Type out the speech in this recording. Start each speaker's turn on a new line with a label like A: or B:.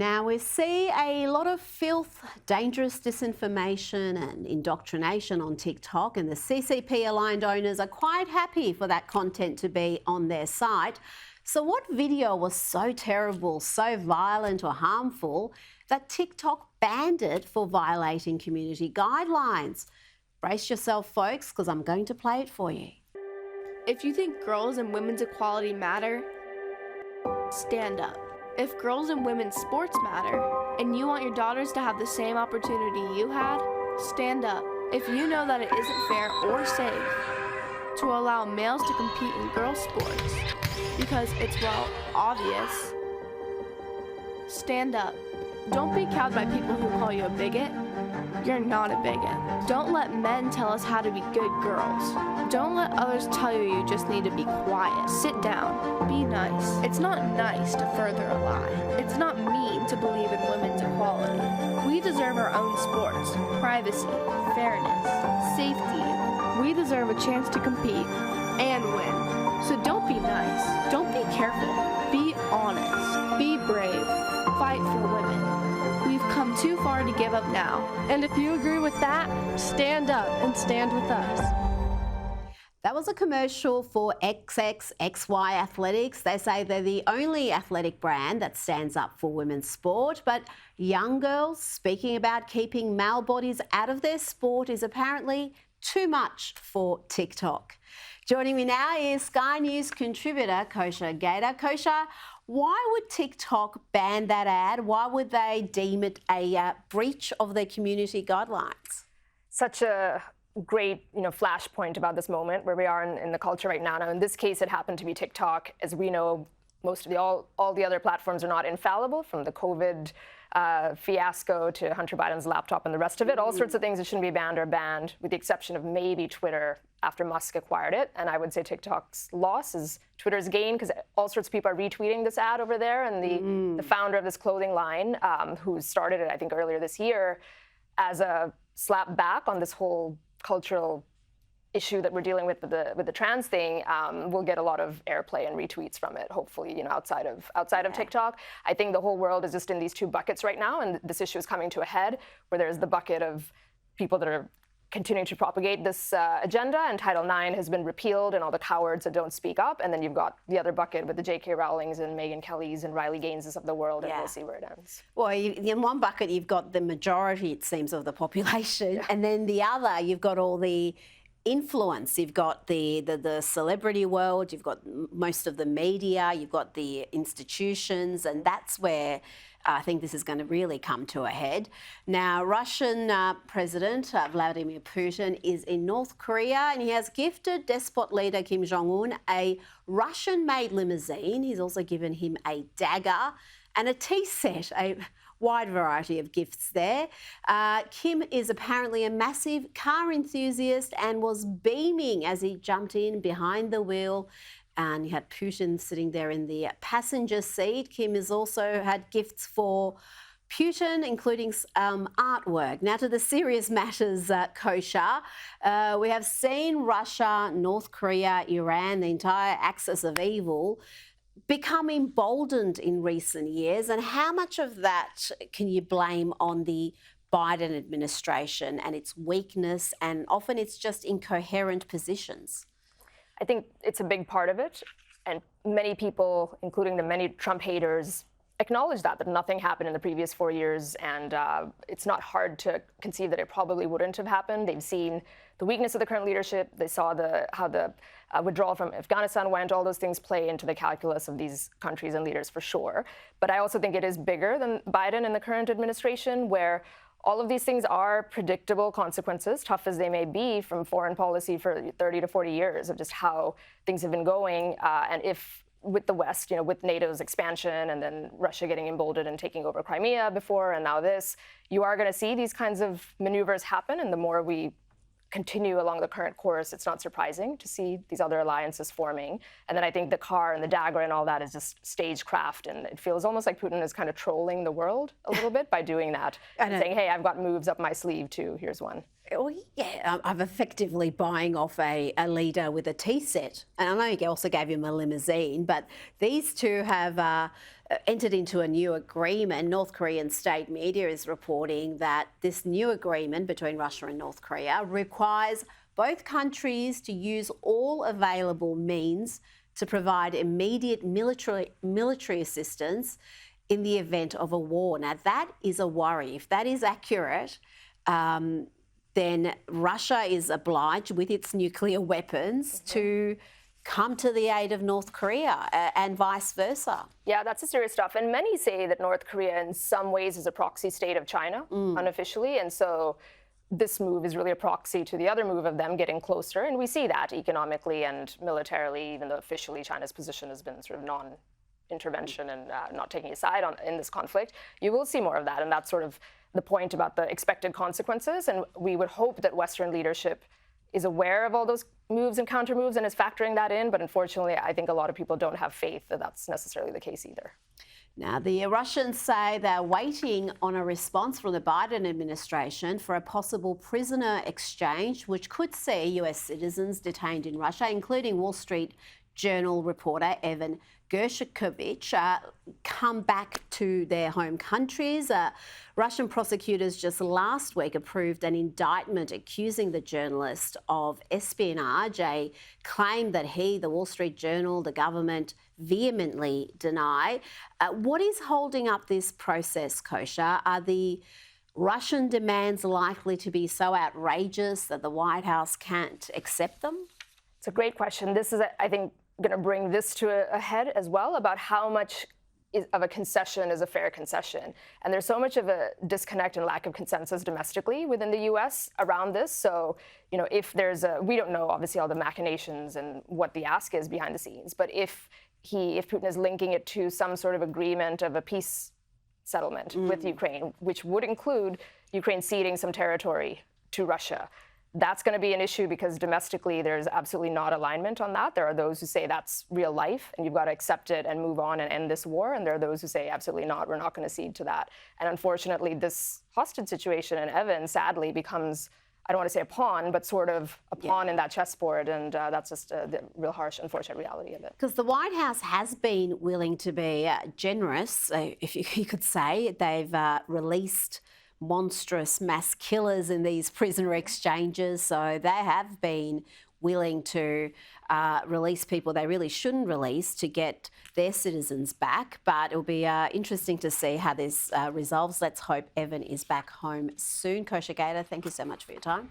A: Now, we see a lot of filth, dangerous disinformation and indoctrination on TikTok, and the CCP-aligned owners are quite happy for that content to be on their site. So what video was so terrible, so violent or harmful that TikTok banned it for violating community guidelines? Brace yourself, folks, because I'm going to play it for you.
B: If you think girls and women's equality matter, stand up. If girls and women's sports matter, and you want your daughters to have the same opportunity you had, stand up. If you know that it isn't fair or safe to allow males to compete in girls' sports because it's, well, obvious, stand up. Don't be cowed by people who call you a bigot. You're not a bigot. Don't let men tell us how to be good girls. Don't let others tell you you just need to be quiet. Sit down. Be nice. It's not nice to further a lie. It's not mean to believe in women's equality. We deserve our own sports, privacy, fairness, safety. We deserve a chance to compete and win. So don't be nice. Don't be careful. Be honest. Be brave. Fight for women. We've come too far to give up now. And if you agree with that, stand up and stand with us.
A: That was a commercial for XXXY Athletics. They say they're the only athletic brand that stands up for women's sport, but young girls speaking about keeping male bodies out of their sport is apparently too much for TikTok. Joining me now is Sky News contributor Kosha Gada. Kosha, why would TikTok ban that ad? Why would they deem it a breach of their community guidelines?
C: Such a great, flashpoint about this moment where we are in the culture right now. Now, in this case, it happened to be TikTok. As we know, most of all the other platforms are not infallible, from the COVID fiasco to Hunter Biden's laptop and the rest of it. All sorts of things that shouldn't be banned are banned, with the exception of maybe Twitter after Musk acquired it. And I would say TikTok's loss is Twitter's gain, because all sorts of people are retweeting this ad over there. And the founder of this clothing line, who started it, I think, earlier this year, as a slap back on this whole cultural issue that we're dealing with the trans thing, will get a lot of airplay and retweets from it, hopefully, outside of TikTok. I think the whole world is just in these two buckets right now, and this issue is coming to a head, where there's the bucket of people that are continuing to propagate this agenda, and Title IX has been repealed, and all the cowards that don't speak up, and then you've got the other bucket with the J.K. Rowlings and Megyn Kellys and Riley Gaineses of the world, and we'll see where it ends.
A: Well, in one bucket, you've got the majority, it seems, of the population, and then the other, you've got all the influence. You've got the celebrity world, you've got most of the media, you've got the institutions, and that's where I think this is going to really come to a head. Now, Russian President Vladimir Putin is in North Korea, and he has gifted despot leader Kim Jong-un a Russian-made limousine. He's also given him a dagger and a tea set, a wide variety of gifts there. Kim is apparently a massive car enthusiast and was beaming as he jumped in behind the wheel. And you had Putin sitting there in the passenger seat. Kim has also had gifts for Putin, including artwork. Now to the serious matters, Kosha. We have seen Russia, North Korea, Iran, the entire axis of evil, become emboldened in recent years. And how much of that can you blame on the Biden administration and its weakness, and often it's just incoherent positions?
C: I think it's a big part of it, and many people, including the many Trump haters, acknowledge that nothing happened in the previous 4 years, and it's not hard to conceive that it probably wouldn't have happened. They've seen the weakness of the current leadership. They saw how the withdrawal from Afghanistan went. All those things play into the calculus of these countries and leaders for sure. But I also think it is bigger than Biden and the current administration, where all of these things are predictable consequences, tough as they may be, from foreign policy for 30 to 40 years of just how things have been going. And if with the West, with NATO's expansion and then Russia getting emboldened and taking over Crimea before, and now this, you are going to see these kinds of maneuvers happen. And the more we continue along the current course, it's not surprising to see these other alliances forming. And then I think the car and the dagger and all that is just stagecraft, and it feels almost like Putin is kind of trolling the world a little bit by doing that, and saying, hey, I've got moves up my sleeve too, here's one.
A: Well, yeah, I'm effectively buying off a leader with a tea set. And I know you also gave him a limousine, but these two have entered into a new agreement. North Korean state media is reporting that this new agreement between Russia and North Korea requires both countries to use all available means to provide immediate military assistance in the event of a war. Now, that is a worry. If that is accurate, then Russia is obliged with its nuclear weapons to come to the aid of North Korea and vice versa.
C: Yeah, that's the serious stuff. And many say that North Korea in some ways is a proxy state of China, unofficially. And so this move is really a proxy to the other move of them getting closer. And we see that economically and militarily, even though officially China's position has been sort of non-intervention and not taking a side in this conflict. You will see more of that. And that's sort of the point about the expected consequences. And we would hope that Western leadership is aware of all those moves and counter moves and is factoring that in. But unfortunately, I think a lot of people don't have faith that that's necessarily the case either.
A: Now, the Russians say they're waiting on a response from the Biden administration for a possible prisoner exchange, which could see US citizens detained in Russia, including Wall Street Journal reporter Evan Gershkovich, come back to their home countries. Russian prosecutors just last week approved an indictment accusing the journalist of espionage, a claim that he, the Wall Street Journal, the government vehemently deny. What is holding up this process, Kosha? Are the Russian demands likely to be so outrageous that the White House can't accept them?
C: It's a great question. This is, I think, going to bring this to a head as well about how much of a concession is a fair concession. And there's so much of a disconnect and lack of consensus domestically within the US around this. So, if there's we don't know obviously all the machinations and what the ask is behind the scenes, but if Putin is linking it to some sort of agreement of a peace settlement with Ukraine, which would include Ukraine ceding some territory to Russia, that's going to be an issue because domestically there's absolutely not alignment on that. There are those who say that's real life and you've got to accept it and move on and end this war. And there are those who say absolutely not, we're not going to cede to that. And unfortunately, this hostage situation in Evan sadly becomes, I don't want to say a pawn, but sort of a pawn in that chessboard. And that's just the real harsh, unfortunate reality of it.
A: Because the White House has been willing to be generous, if you could say. They've released monstrous mass killers in these prisoner exchanges. So they have been willing to release people they really shouldn't release to get their citizens back. But it'll be interesting to see how this resolves. Let's hope Evan is back home soon. Kosha Gada, thank you so much for your time.